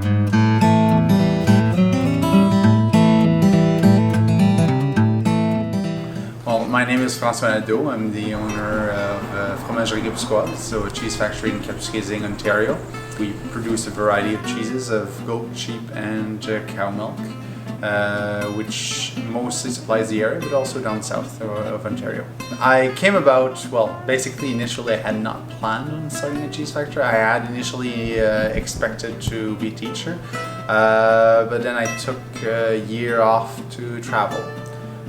Well, my name is François. I'm the owner of Fromagerie Kapuskasing, so a cheese factory in Kapuskasing, Ontario. We produce a variety of cheeses of goat, sheep, and cow milk, which mostly supplies the area, but also down south of Ontario. I came about, well, basically initially I had not planned on starting a cheese factory. I had initially expected to be a teacher, but then I took a year off to travel,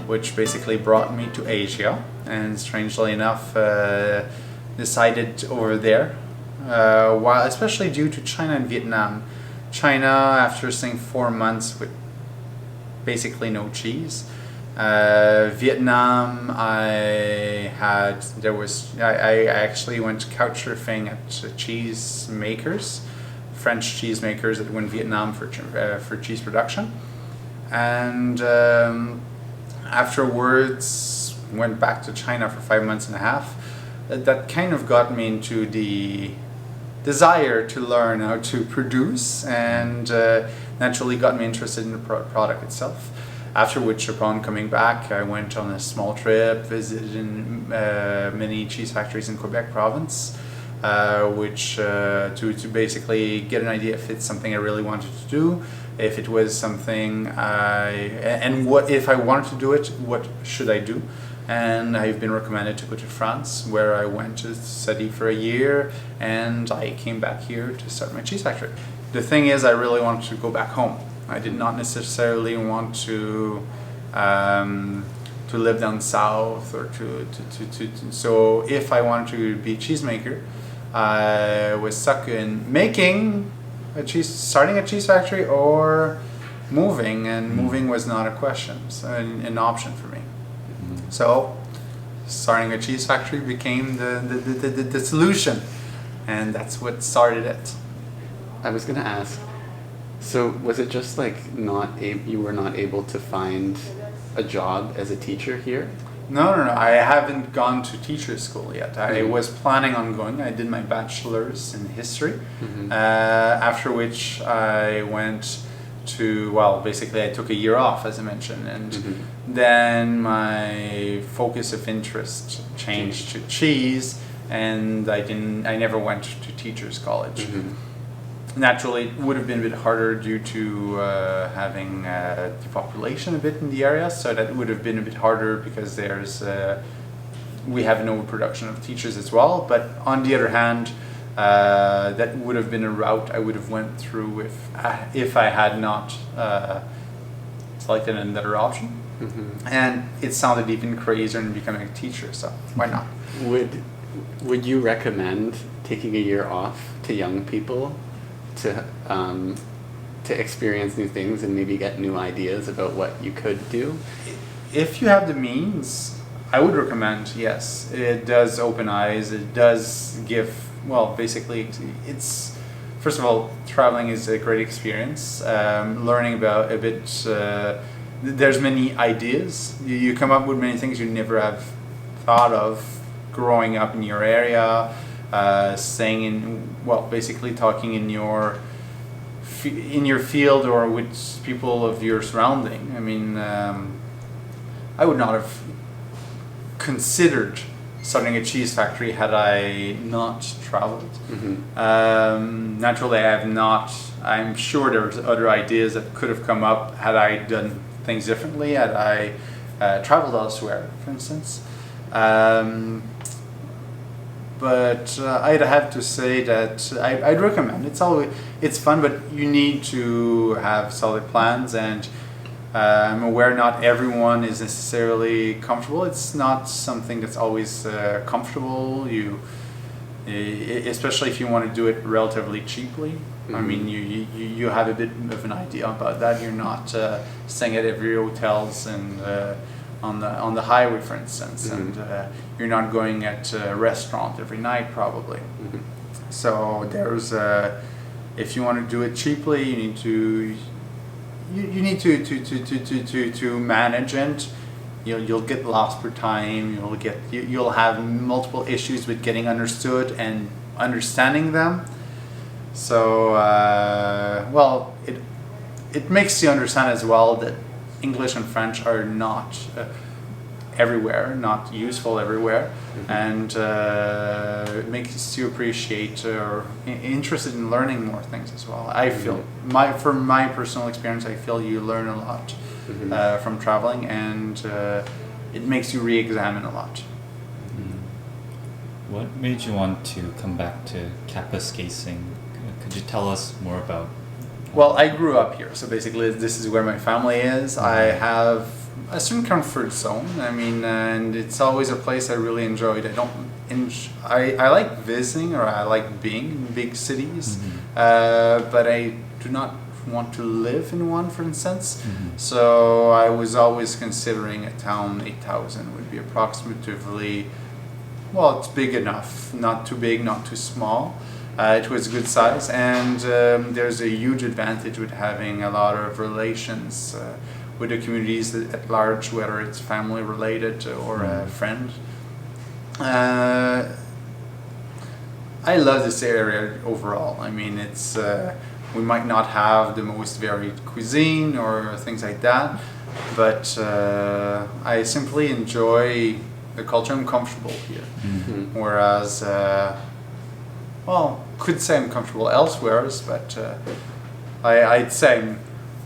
which basically brought me to Asia, and strangely enough decided over there, while especially due to China and Vietnam. China, after staying 4 months with basically no cheese. Vietnam, I actually went couch surfing at cheese makers, French cheese makers that went Vietnam for cheese production, and afterwards went back to China for 5 months and a half. That kind of got me into the desire to learn how to produce, and naturally got me interested in the product itself. After which, upon coming back, I went on a small trip, visiting many cheese factories in Quebec province, which to basically get an idea if it's something I really wanted to do, if it was something what if I wanted to do it, what should I do? And I've been recommended to go to France, where I went to study for a year, and I came back here to start my cheese factory. The thing is, I really wanted to go back home. I did not necessarily want to live down south, or so if I wanted to be a cheesemaker, I was stuck in starting a cheese factory or moving, and moving was not a question, so an option for me. So starting a cheese factory became the solution, and that's what started it. I was going to ask, so was it just like you were not able to find a job as a teacher here? No. I haven't gone to teacher school yet. I was planning on going. I did my bachelor's in history, after which I went to, well, basically I took a year off, as I mentioned, and then my focus of interest changed to cheese, and I never went to teachers college. Naturally, it would have been a bit harder due to having depopulation a bit in the area, so that would have been a bit harder because we have no production of teachers as well. But on the other hand, that would have been a route I would have went through if I had not selected another option. And it sounded even crazier than becoming a teacher, so why not? Would you recommend taking a year off to young people to experience new things and maybe get new ideas about what you could do? If you have the means, I would recommend, yes. It does open eyes, it does give, well, basically it's, first of all, traveling is a great experience. Learning about a bit, there's many ideas. You come up with many things you never have thought of growing up in your area. Basically talking in your field or with people of your surrounding. I mean, I would not have considered starting a cheese factory had I not traveled. Naturally, I have not. I'm sure there's other ideas that could have come up had I done things differently, had I traveled elsewhere, for instance. But I'd have to say that I'd recommend. It's fun, but you need to have solid plans, and I'm aware not everyone is necessarily comfortable. It's not something that's always comfortable. Especially if you want to do it relatively cheaply. I mean, you have a bit of an idea about that. You're not staying at every hotels and on the highway, for instance, and you're not going at a restaurant every night, probably. So there's if you want to do it cheaply, you need to manage it. You'll get lost for time. You'll have multiple issues with getting understood and understanding them. So, well, it makes you understand as well that English and French are not everywhere, not useful everywhere, and it makes you appreciate or interested in learning more things as well. I feel from my personal experience, I feel you learn a lot from traveling, and it makes you re-examine a lot. What made you want to come back to Kapuskasing? Could you tell us more about? Well, I grew up here, so basically this is where my family is. I have a certain comfort zone. I mean, and it's always a place I really enjoyed. I like visiting, or I like being in big cities, but I do not want to live in one, for instance. So I was always considering a town 8,000 would be approximately, well, it's big enough, not too big, not too small. It was good size, and there's a huge advantage with having a lot of relations with the communities at large, whether it's family related or a friend. I love this area overall. I mean, it's we might not have the most varied cuisine or things like that, but I simply enjoy the culture. I'm comfortable here, whereas. Well, could say I'm comfortable elsewhere, but I'd say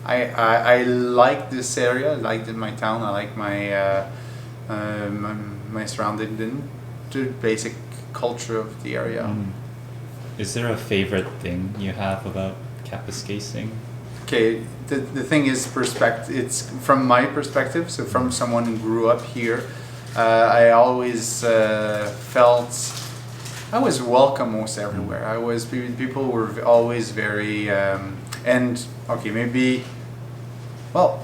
I like this area. I like my town. I like my surrounding, the basic culture of the area. Is there a favorite thing you have about Kapuskasing? Okay, the thing is perspective. It's from my perspective. So from someone who grew up here, I always felt. I was welcome most everywhere. People were always very, and okay, maybe, well,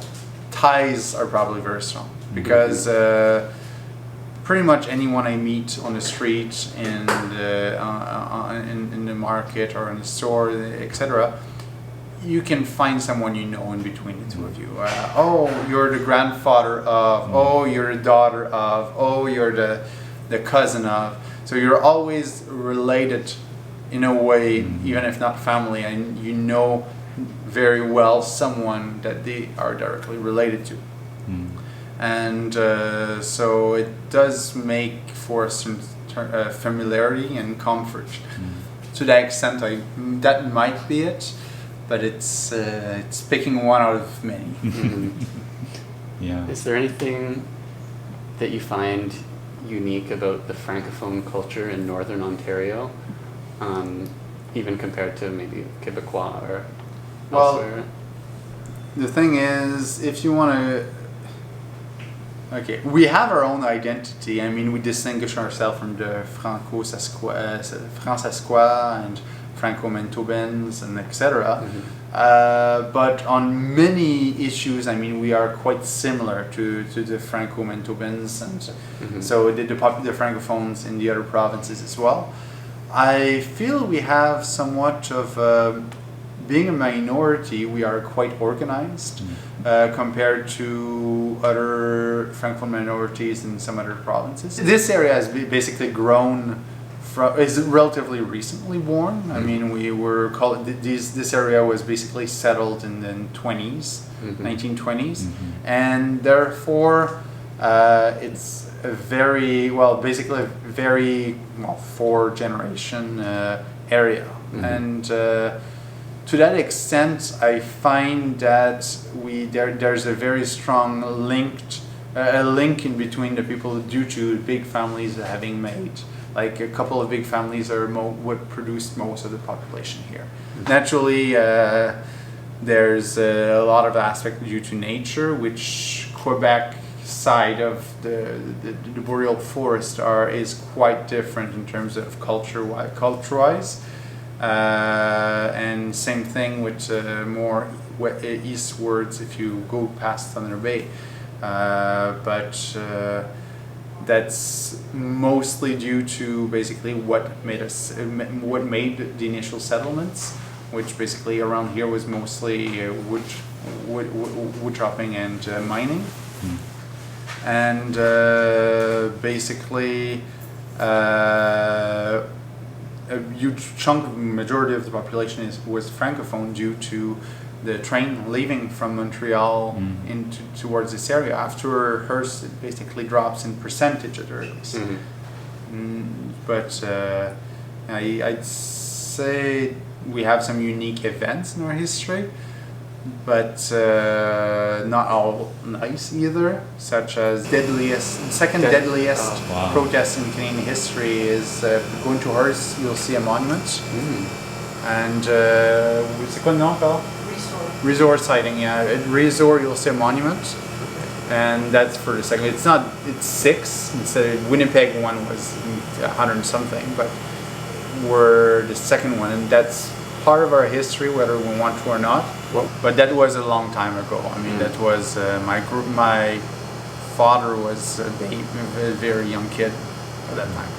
ties are probably very strong because pretty much anyone I meet on the street, in the market or in the store, etc., you can find someone you know in between the two of you. Oh, you're the grandfather of, oh, you're the daughter of, oh, you're the cousin of. So you're always related in a way, even if not family, and you know very well someone that they are directly related to. And so it does make for some familiarity and comfort. To that extent, that might be it, but it's picking one out of many. Yeah. Is there anything that you find unique about the Francophone culture in Northern Ontario, even compared to maybe Quebecois or elsewhere? Well, the thing is, if you want to, okay, we have our own identity. I mean, we distinguish ourselves from the Fransaskois and Franco-Manitobans and etc. But on many issues, I mean, we are quite similar to the Franco-Manitobans and so the Francophones in the other provinces as well. I feel we have somewhat of, being a minority, we are quite organized compared to other Francophone minorities in some other provinces. This area has basically grown. Is relatively recently born. I mean, we were this area was basically settled in the 1920s, and therefore it's a very four generation area, and to that extent, I find that there's a very strong link in between the people due to big families having made. Like a couple of big families are what produced most of the population here. Naturally, there's a lot of aspects due to nature, which Quebec side of the boreal forest is quite different in terms of culture-wise. And same thing with more eastwards if you go past Thunder Bay. But that's mostly due to basically what made the initial settlements, which basically around here was mostly wood chopping and mining, and basically a huge chunk of majority of the population was francophone due to the train leaving from Montreal into towards this area. After Hearst, it basically drops in percentage at earliest. But I'd say we have some unique events in our history, but not all nice either, such as second deadliest protest in Canadian history is going to Hearst, you'll see a monument. And c'est quoi le nom encore? Resort sighting, yeah. At Resort, you'll see a monument, and that's for the second. It's 6 instead of Winnipeg one was 100 and something, but we're the second one, and that's part of our history, whether we want to or not. But that was a long time ago. I mean, that was my father was a very young kid at that time.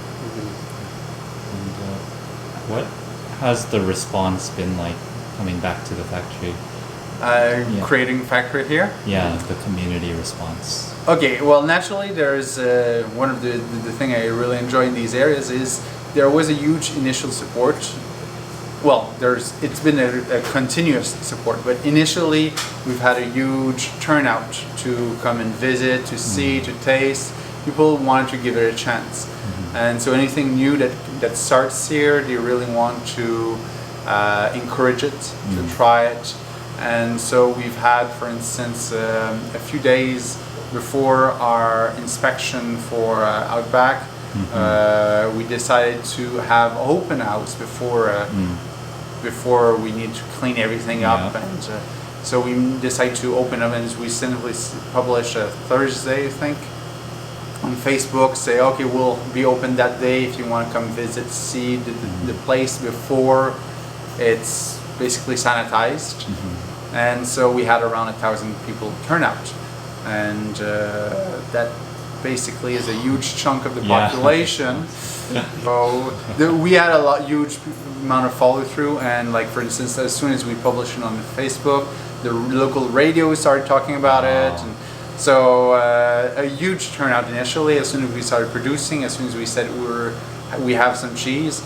And what has the response been like coming back to the factory? Creating factory here? Yeah, the community response. Okay, well, naturally, there's one of the thing I really enjoy in these areas is there was a huge initial support. Well, it's been a continuous support, but initially we've had a huge turnout to come and visit, to see, to taste. People wanted to give it a chance, and so anything new that starts here, they really want to encourage it, to try it. And so we've had, for instance, a few days before our inspection for Outback, we decided to have open house before we need to clean everything up. And so we decided to open up, and we simply publish a Thursday, I think, on Facebook, say, okay, we'll be open that day if you want to come visit, see the place before it's basically sanitized. And so we had around 1,000 people turn out, and that basically is a huge chunk of the population. So we had huge amount of follow through, and like for instance, as soon as we published it on Facebook, the local radio started talking about it, and so a huge turnout initially. As soon as we started producing, as soon as we said we have some cheese.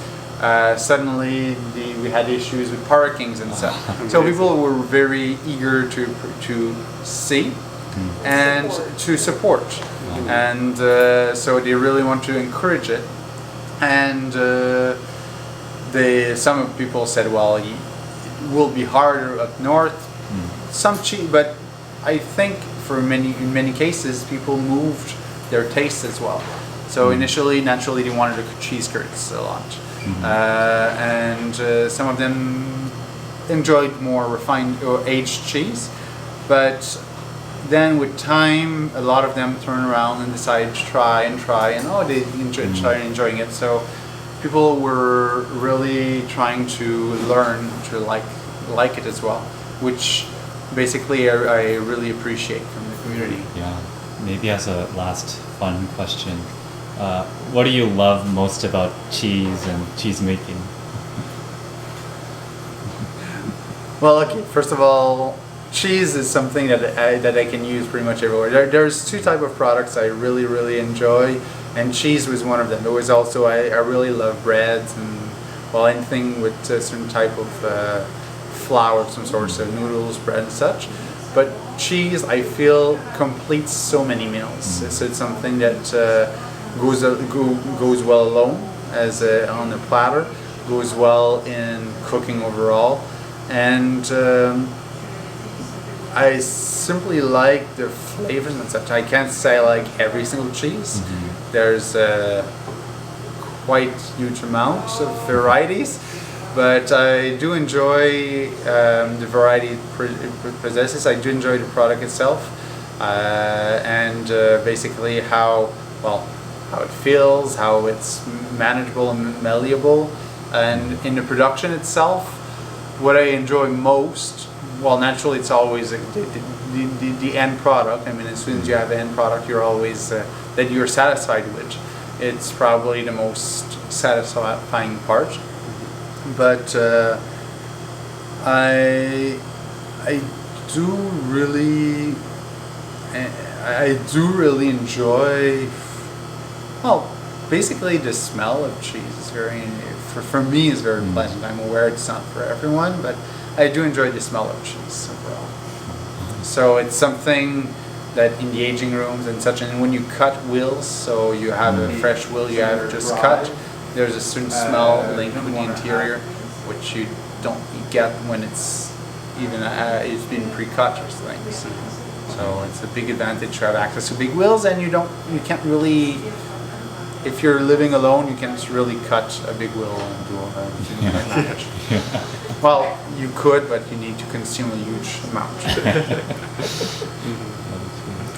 Suddenly we had issues with parkings and stuff. So people were very eager to see and to support. And so they really want to encourage it. And some people said, well, it will be harder up north. Some cheese, but I think in many cases, people moved their tastes as well. So initially, naturally, they wanted the cheese curds a lot. And some of them enjoyed more refined or aged cheese, but then with time a lot of them turn around and decide to try and they started enjoying it. So people were really trying to learn to like it as well, which basically I really appreciate from the community. Yeah, maybe as a last fun question, what do you love most about cheese and cheese making? Well, okay, first of all, cheese is something that I can use pretty much everywhere. There's two type of products I really enjoy, and cheese was one of them. There was also I really love breads and anything with a certain type of flour of some sort, so noodles, bread, and such. But cheese, I feel, completes so many meals. So it's something that goes well alone as on a platter, goes well in cooking overall, and I simply like the flavors and such. I can't say I like every single cheese. There's quite huge amounts of varieties, but I do enjoy the variety it possesses. I do enjoy the product itself, and basically how it feels, how it's manageable and malleable, and in the production itself, what I enjoy most. Well, naturally, it's always the end product. I mean, as soon as you have the end product, you're always that you're satisfied with. It's probably the most satisfying part. But I do really enjoy. Well, basically the smell of cheese is very, for me, is very pleasant. I'm aware it's not for everyone, but I do enjoy the smell of cheese overall. So it's something that in the aging rooms and such, and when you cut wheels, so you have a fresh wheel you have just cut, there's a certain smell linked with the interior, which you don't get when it's even it's been pre-cut or something. So it's a big advantage to have access to big wheels, and you can't really, if you're living alone, you can't really cut a big wheel and do all that. Well, you could, but you need to consume a huge amount.